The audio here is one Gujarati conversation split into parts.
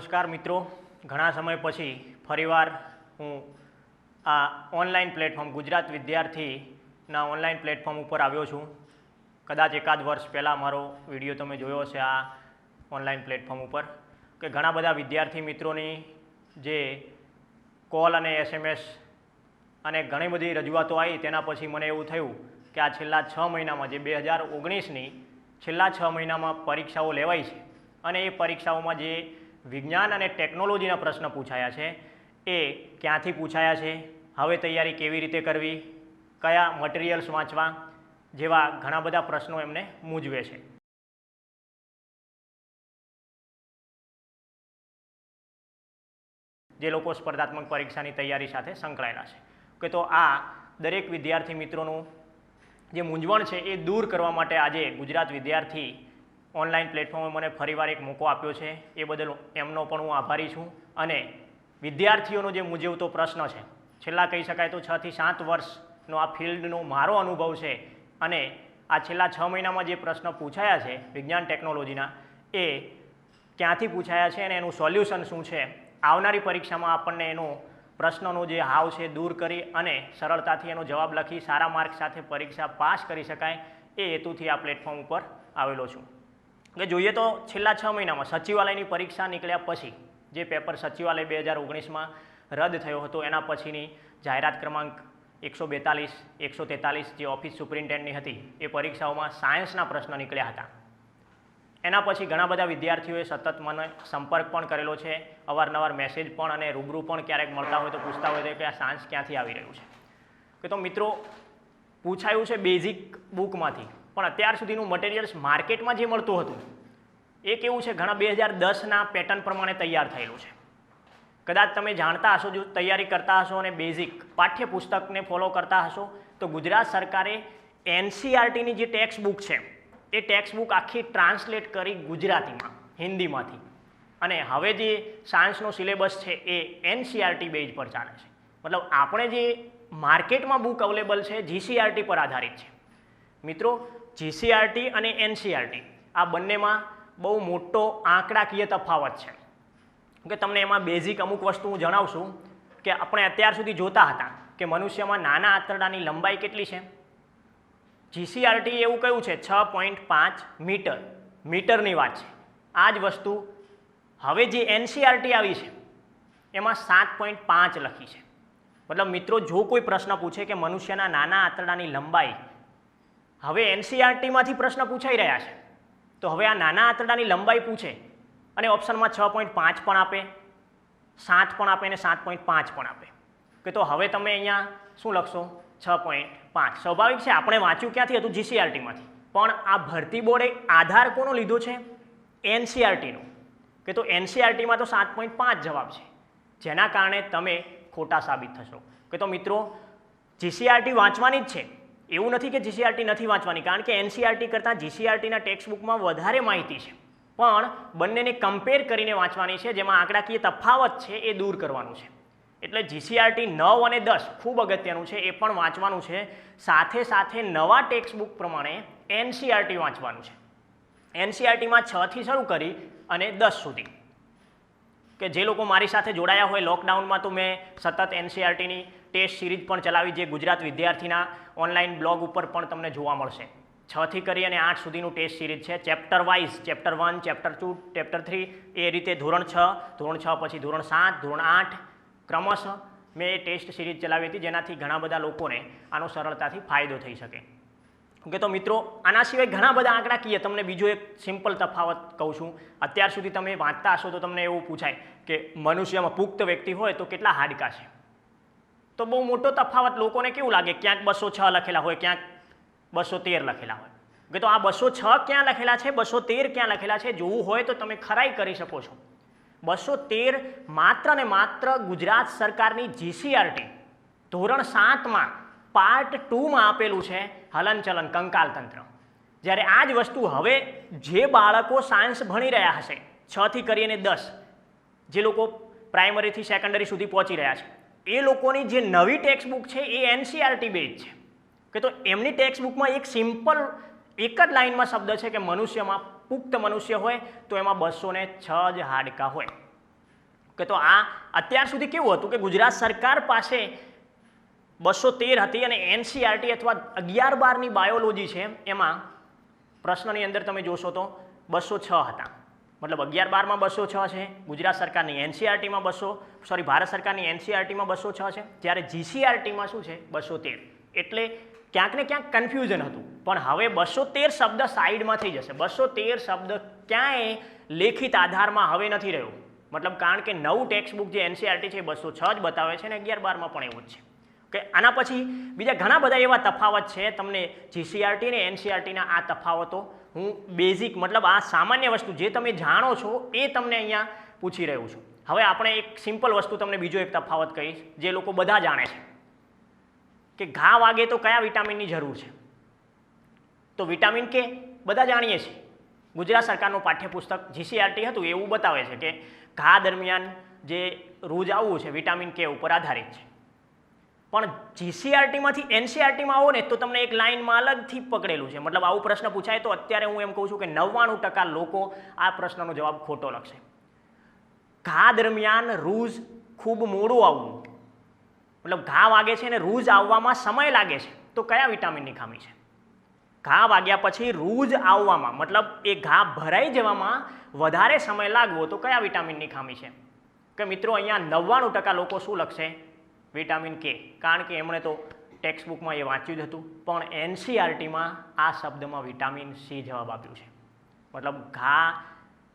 નમસ્કાર મિત્રો, ઘણા સમય પછી ફરીવાર હું આ ઓનલાઈન પ્લેટફોર્મ ગુજરાત વિદ્યાર્થીના ઓનલાઈન પ્લેટફોર્મ ઉપર આવ્યો છું. કદાચ એકાદ વર્ષ પહેલાં મારો વિડીયો તમે જોયો હશે આ ઓનલાઈન પ્લેટફોર્મ ઉપર કે ઘણા બધા વિદ્યાર્થી મિત્રોની જે કોલ અને SMS અને ઘણી બધી રજૂઆતો આવી. તેના પછી મને એવું થયું કે આ છેલ્લા 6 મહિનામાં જે 2019ની છેલ્લા 6 મહિનામાં પરીક્ષાઓ લેવાઈ છે અને એ પરીક્ષાઓમાં જે વિજ્ઞાન અને ટેકનોલોજીના પ્રશ્ન પૂછાયા છે એ ક્યાંથી પૂછાયા છે, હવે તૈયારી કેવી રીતે કરવી, કયા મટીરિયલ્સ વાંચવા જેવા ઘણા બધા પ્રશ્નો એમને મૂંઝવે છે. જે લોકો સ્પર્ધાત્મક પરીક્ષાની તૈયારી સાથે સંકળાયેલા છે કે તો આ દરેક વિદ્યાર્થી મિત્રોનું જે મૂંઝવણ છે એ દૂર કરવા માટે આજે ગુજરાત વિદ્યાર્થી ઓનલાઈન પ્લેટફોર્મે મને ફરીવાર એક મોકો આપ્યો છે. એ બદલ એમનો પણ હું આભારી છું. અને વિદ્યાર્થીઓનો જે મૂંઝવતો પ્રશ્ન છે, છેલ્લા કહી શકાય તો 6 થી 7 વર્ષનો આ ફિલ્ડનો મારો અનુભવ છે અને આ છેલ્લા 6 મહિનામાં જે પ્રશ્ન પૂછાયા છે વિજ્ઞાન ટેકનોલોજીના એ ક્યાંથી પૂછાયા છે અને એનું સોલ્યુશન શું છે, આવનારી પરીક્ષામાં આપણને એનો પ્રશ્નનો જે હાવ છે દૂર કરી અને સરળતાથી એનો જવાબ લખી સારા માર્ક સાથે પરીક્ષા પાસ કરી શકાય એ હેતુથી આ પ્લેટફોર્મ ઉપર આવેલો છું. કે જોઈએ તો છેલ્લા 6 મહિનામાં સચિવાલયની પરીક્ષા નીકળ્યા પછી જે પેપર સચિવાલય 2019માં રદ થયો હતો એના પછીની જાહેરાત ક્રમાંક 142, 143 જે ઓફિસ સુપ્રિન્ટેન્ડન્ટની હતી એ પરીક્ષાઓમાં સાયન્સના પ્રશ્ન નીકળ્યા હતા. એના પછી ઘણા બધા વિદ્યાર્થીઓએ સતત મને સંપર્ક પણ કરેલો છે, અવારનવાર મેસેજ પણ અને રૂબરૂ પણ ક્યારેક મળતા હોય તો પૂછતા હોય કે આ સાયન્સ ક્યાંથી આવી રહ્યું છે. કે તો મિત્રો પૂછાયું છે બેઝિક બુકમાંથી, પણ અત્યાર સુધીનું મટીરિયલ્સ માર્કેટમાં જે મળતું હતું એ કેવું છે ઘણા 2010ના પેટર્ન પ્રમાણે તૈયાર થયેલું છે. કદાચ તમે જાણતા હશો, જો તૈયારી કરતા હશો અને બેઝિક પાઠ્યપુસ્તકને ફોલો કરતા હશો તો ગુજરાત સરકારે NCERTની જે ટેક્સ્ટ બુક છે એ ટેક્સ્ટ બુક આખી ટ્રાન્સલેટ કરી ગુજરાતીમાં, હિન્દીમાંથી, અને હવે જે સાયન્સનો સિલેબસ છે એ NCERT બેઝ પર ચાલે છે. મતલબ આપણે જે માર્કેટમાં બુક અવેલેબલ છે GCERT પર આધારિત છે. મિત્રો GCERT અને NCERT આ બંનેમાં બહુ મોટો આંકડાકીય તફાવત છે. કે તમને એમાં બેઝિક અમુક વસ્તુ હું જણાવશું કે આપણે અત્યાર સુધી જોતા હતા કે મનુષ્યમાં નાના આંતરડાની લંબાઈ કેટલી છે. GCERT એવું કહ્યું છે 6.5 મીટરની વાત છે. આ જ વસ્તુ હવે જે NCERT આવી છે એમાં 7.5 લખી છે. મતલબ મિત્રો જો કોઈ પ્રશ્ન પૂછે કે મનુષ્યના નાના આંતરડાની લંબાઈ, હવે NCERTમાંથી પ્રશ્ન પૂછાઈ રહ્યા છે તો હવે આ નાના આંતરડાની લંબાઈ પૂછે અને ઓપ્શનમાં 6.5 પણ આપે, 7 પણ આપે અને 7.5 પણ આપે. કે તો હવે તમે અહીંયા શું લખશો? 6.5. સ્વાભાવિક છે, આપણે વાંચ્યું ક્યાંથી હતું? GCERTમાંથી. પણ આ ભરતી બોર્ડે આધાર કોનો લીધો છે? NCERTનો. કે તો NCERTમાં તો 7.5 જવાબ છે, જેના કારણે તમે ખોટા સાબિત થશો. કે તો મિત્રો GCERT વાંચવાની જ છે, એવું નથી કે GCERT નથી વાંચવાની, કારણ કે NCERT કરતાં GCERTના ટેક્સ્ટ બુકમાં વધારે માહિતી છે, પણ બંનેને કમ્પેર કરીને વાંચવાની છે, જેમાં આંકડાકીય તફાવત છે એ દૂર કરવાનું છે. એટલે GCERT 9 અને 10 ખૂબ અગત્યનું છે, એ પણ વાંચવાનું છે. સાથે સાથે નવા ટેક્સ્ટ બુક પ્રમાણે NCERT વાંચવાનું છે. NCERTમાં 6 થી શરૂ કરી અને 10 સુધી. કે જે લોકો મારી સાથે જોડાયા હોય લોકડાઉનમાં તો મેં સતત NCERTની ટેસ્ટ સિરીઝ પણ ચલાવી, જે ગુજરાત વિદ્યાર્થીના ઓનલાઈન બ્લોગ ઉપર પણ તમને જોવા મળશે. 6 થી કરી અને 8 સુધીનું ટેસ્ટ સિરીઝ છે, chapter wise, chapter 1, chapter 2, chapter 3, એ રીતે ધોરણ 6 પછી ધોરણ 7, ધોરણ 8 ક્રમશઃ મેં એ ટેસ્ટ સિરીઝ ચલાવી હતી, જેનાથી ઘણા બધા લોકોને આનો સરળતાથી ફાયદો થઈ શકે. કે તો મિત્રો આના સિવાય ઘણા બધા આંકડાકીય, તમને બીજો એક સિમ્પલ તફાવત કહું છું. અત્યાર સુધી તમે વાંચતા હશો તો તમને એવું પૂછાય કે મનુષ્યમાં પુખ્ત વ્યક્તિ હોય તો કેટલા હાડકા છે? તો બહુ મોટો તફાવત લોકોને કેવું લાગે, ક્યાંક 206 લખેલા હોય, ક્યાંક 213 લખેલા હોય. કે તો આ 206 ક્યાં લખેલા છે, 213 ક્યાં લખેલા છે, જોવું હોય તો તમે ખરાઈ કરી શકો છો. 213 માત્ર ને માત્ર ગુજરાત સરકારની GCERT ધોરણ 7માં પાર્ટ 2માં આપેલું છે, હલનચલન કંકાલ તંત્ર. જ્યારે આ જ વસ્તુ હવે જે બાળકો સાયન્સ ભણી રહ્યા હશે 6 થી કરીને 10, જે લોકો પ્રાઇમરીથી સેકન્ડરી સુધી પહોંચી રહ્યા છે, એ લોકોની જે નવી ટેક્સ્ટ બુક છે એ NCERT બેઝ છે. કે તો એમની ટેક્સ્ટ બુકમાં એક સિમ્પલ એક જ લાઇનમાં શબ્દ છે કે મનુષ્યમાં પુખ્ત મનુષ્ય હોય તો એમાં 206 જ હાડકાં હોય. કે તો આ અત્યાર સુધી કેવું હતું કે ગુજરાત સરકાર પાસે 213 હતી અને એનસીઆરટી અથવા 11-12ની બાયોલોજી છે એમાં પ્રશ્નની અંદર તમે જોશો તો 206 હતા, મતલબ 11-12માં 206 છે, ગુજરાત સરકારની એનસીઆરટીમાં ભારત સરકારની એનસીઆરટીમાં 206 છે, જ્યારે જીસીઆરટીમાં શું છે 213. એટલે ક્યાંક ને ક્યાંક કન્ફ્યુઝન હતું, પણ હવે 213 શબ્દ સાઈડમાં થઈ જશે. 213 શબ્દ ક્યાંય લેખિત આધારમાં હવે નથી રહ્યો, મતલબ કારણ કે નવું ટેક્સ્ટ બુક જે એનસીઆરટી છે એ 206 જ બતાવે છે અને 11-12માં પણ એવું જ છે. કે આના પછી બીજા ઘણા બધા એવા તફાવત છે. તમને જીસીઆરટી અને એનસીઆરટીના આ તફાવતો હું બેઝિક મતલબ આ સામાન્ય વસ્તુ જે તમે જાણો છો એ તમને અહીંયા પૂછી રહ્યું છું. હવે આપણે એક સિમ્પલ વસ્તુ તમને બીજો એક તફાવત કહીશ જે લોકો બધા જાણે છે કે ઘા વાગે તો કયા વિટામિનની જરૂર છે. તો વિટામિન કે બધા જાણીએ છીએ. ગુજરાત સરકારનું પાઠ્યપુસ્તક જીસીઆરટી હતું એવું બતાવે છે કે ઘા દરમિયાન જે રૂજ આવવું છે વિટામિન કે ઉપર આધારિત છે. પણ જીસીઆરટીમાંથી એનસીઆરટીમાં આવો ને તો તમને એક લાઇનમાં અલગથી પકડેલું છે. મતલબ આવું પ્રશ્ન પૂછાય તો અત્યારે હું એમ કહું છું કે 99% લોકો આ પ્રશ્નનો જવાબ ખોટો લખશે. ઘા દરમિયાન રૂજ ખૂબ મોડું આવવું, મતલબ ઘા વાગે છે ને રૂજ આવવામાં સમય લાગે છે તો કયા વિટામિનની ખામી છે? ઘા વાગ્યા પછી રૂજ આવવામાં મતલબ એ ઘા ભરાઈ જવામાં વધારે સમય લાગવો તો કયા વિટામિનની ખામી છે? કે મિત્રો અહીંયા 99% લોકો શું લખશે? વિટામિન કે, કારણ કે એમણે તો ટેક્સ્ટ બુકમાં એ વાંચ્યું જ હતું. પણ એનસીઆરટીમાં આ શબ્દમાં વિટામિન સી જવાબ આપ્યું છે. મતલબ ઘા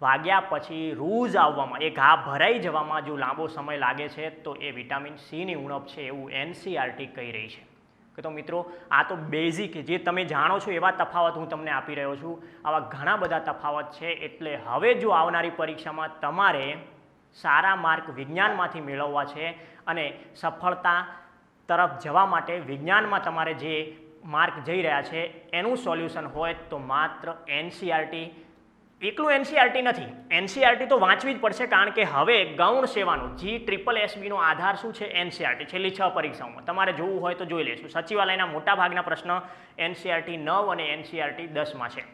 વાગ્યા પછી રૂજ આવવામાં, એ ઘા ભરાઈ જવામાં જો લાંબો સમય લાગે છે તો એ વિટામિન સીની ઉણપ છે એવું એનસીઆરટી કહી રહી છે. કે તો મિત્રો આ તો બેઝિક જે તમે જાણો છો એવા તફાવત હું તમને આપી રહ્યો છું. આવા ઘણા બધા તફાવત છે. એટલે હવે જો આવનારી પરીક્ષામાં તમારે સારા માર્ક વિજ્ઞાનમાંથી મેળવવા છે અને સફળતા તરફ જવા માટે વિજ્ઞાનમાં તમારે જે માર્ક જઈ રહ્યા છે એનું સોલ્યુશન હોય તો માત્ર એનસીઆરટી, એકલું એનસીઆરટી નથી, એનસીઆરટી તો વાંચવી જ પડશે કારણ કે હવે ગૌણ સેવાનો GSSBનો આધાર શું છે? એનસીઆરટી. છેલ્લી 6 પરીક્ષાઓમાં તમારે જોવું હોય તો જોઈ લેશું. સચિવાલયના મોટાભાગના પ્રશ્ન એનસીઆરટી 9 અને એનસીઆરટી 10માં છે.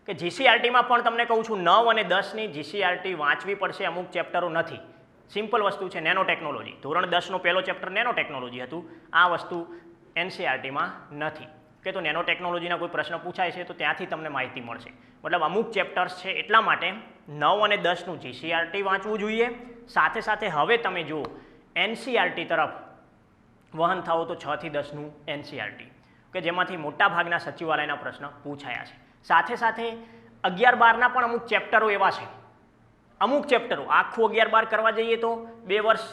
કે જીસીઆરટીમાં પણ તમને કહું છું 9 અને 10ની જીસીઆરટી વાંચવી પડશે. અમુક ચેપ્ટરો નથી. સિમ્પલ વસ્તુ છે નેનો ટેકનોલોજી. ધોરણ 10નો પહેલો ચેપ્ટર નેનો ટેકનોલોજી હતું. આ વસ્તુ એનસીઆરટીમાં નથી. કે તો નેનો ટેકનોલોજીના કોઈ પ્રશ્ન પૂછાય છે તો ત્યાંથી તમને માહિતી મળશે. મતલબ અમુક ચેપ્ટર્સ છે એટલા માટે 9 અને 10નું જીસીઆરટી વાંચવું જોઈએ. સાથે સાથે હવે તમે જો એનસીઆરટી તરફ વહન થાઓ તો 6 થી 10નું એનસીઆરટી કે જેમાંથી મોટાભાગના સચિવાલયના પ્રશ્ન પૂછાયા છે. સાથે સાથે 11-12ના પણ અમુક ચેપ્ટરો એવા છે. અમુક ચેપ્ટરો આખું 11-12 કરવા જઈએ તો 2 વર્ષ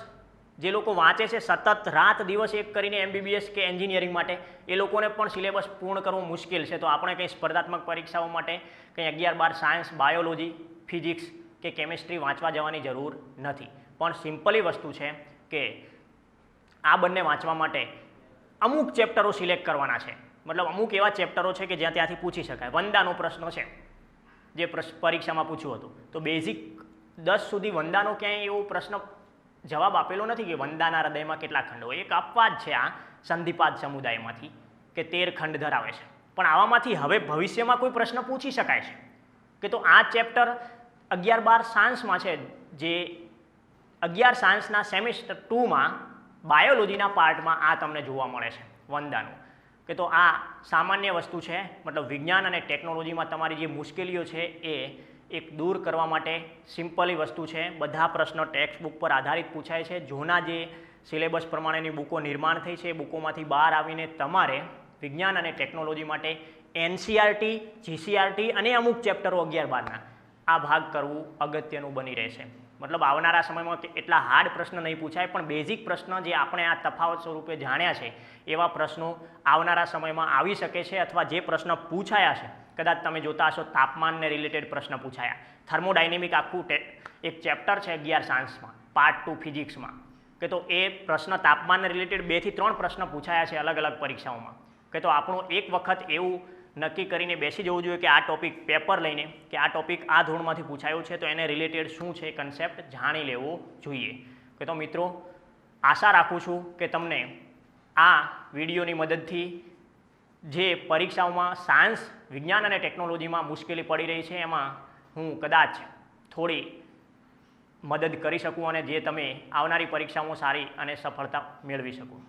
જે લોકો વાંચે છે સતત રાત દિવસ એક કરીને MBBS કે એન્જિનિયરિંગ માટે, એ લોકોને પણ સિલેબસ પૂર્ણ કરવું મુશ્કેલ છે. તો આપણે કંઈ સ્પર્ધાત્મક પરીક્ષાઓ માટે કંઈ 11-12 સાયન્સ, બાયોલોજી, ફિઝિક્સ કે કેમિસ્ટ્રી વાંચવા જવાની જરૂર નથી. પણ સિમ્પલી વસ્તુ છે કે આ બંને વાંચવા માટે અમુક ચેપ્ટરો સિલેક્ટ કરવાના છે. મતલબ અમુક એવા ચેપ્ટરો છે કે જ્યાં ત્યાંથી પૂછી શકાય. વંદાનો પ્રશ્ન છે જે પરીક્ષામાં પૂછ્યું હતું, તો બેઝિક 10 સુધી વંદાનો ક્યાંય એવો પ્રશ્ન જવાબ આપેલો નથી કે વંદાના હૃદયમાં કેટલા ખંડ હોય. એક અપવાદ છે આ સંધિપાદ સમુદાયમાંથી કે 13 ખંડ ધરાવે છે. પણ આવામાંથી હવે ભવિષ્યમાં કોઈ પ્રશ્ન પૂછી શકાય છે. કે તો આ ચેપ્ટર 11-12 સાયન્સમાં છે, જે 11 સાયન્સના સેમિસ્ટર 2માં બાયોલોજીના પાર્ટમાં આ તમને જોવા મળે છે વંદાનું. કે તો આ સામાન્ય વસ્તુ છે. મતલબ વિજ્ઞાન અને ટેકનોલોજીમાં તમારી જે મુશ્કેલીઓ છે એ એક દૂર કરવા માટે સિમ્પલી વસ્તુ છે. બધા પ્રશ્નો ટેક્સ્ટ બુક પર આધારિત પૂછાય છે. જૂના જે સિલેબસ પ્રમાણેની બુકો નિર્માણ થઈ છે એ બુકોમાંથી બહાર આવીને તમારે વિજ્ઞાન અને ટેકનોલોજી માટે એનસીઆરટી, જીસીઆરટી અને અમુક ચેપ્ટરો 11-12ના આ ભાગ કરવું અગત્યનું બની રહેશે. મતલબ આવનારા સમયમાં એટલા હાર્ડ પ્રશ્ન નહીં પૂછાય, પણ બેઝિક પ્રશ્ન જે આપણે આ તફાવત સ્વરૂપે જાણ્યા છે એવા પ્રશ્નો આવનારા સમયમાં આવી શકે છે. અથવા જે પ્રશ્ન પૂછાયા છે કદાચ તમે જોતા હશો તાપમાનને રિલેટેડ પ્રશ્ન પૂછાયા. થર્મોડાયનેમિક આખું એક ચેપ્ટર છે 11 સાયન્સમાં, પાર્ટ 2 ફિઝિક્સમાં. કે તો એ પ્રશ્ન તાપમાનને રિલેટેડ 2 થી 3 પ્રશ્ન પૂછાયા છે અલગ અલગ પરીક્ષાઓમાં. કે તો આપણું એક વખત એવું નક્કી કરીને બેસી જવું જોઈએ કે આ ટોપિક પેપર લઈને કે આ ટોપિક આ ધોરણમાંથી પૂછાયો છે તો એને રિલેટેડ શું છે કન્સેપ્ટ જાણી લેવો જોઈએ. કે તો મિત્રો આશા રાખું છું કે તમને આ વિડીયોની મદદથી જે પરીક્ષાઓમાં સાયન્સ, વિજ્ઞાન અને ટેકનોલોજીમાં મુશ્કેલી પડી રહી છે એમાં હું કદાચ થોડી મદદ કરી શકું અને જે તમે આવનારી પરીક્ષામાં સારી અને સફળતા મેળવી શકો.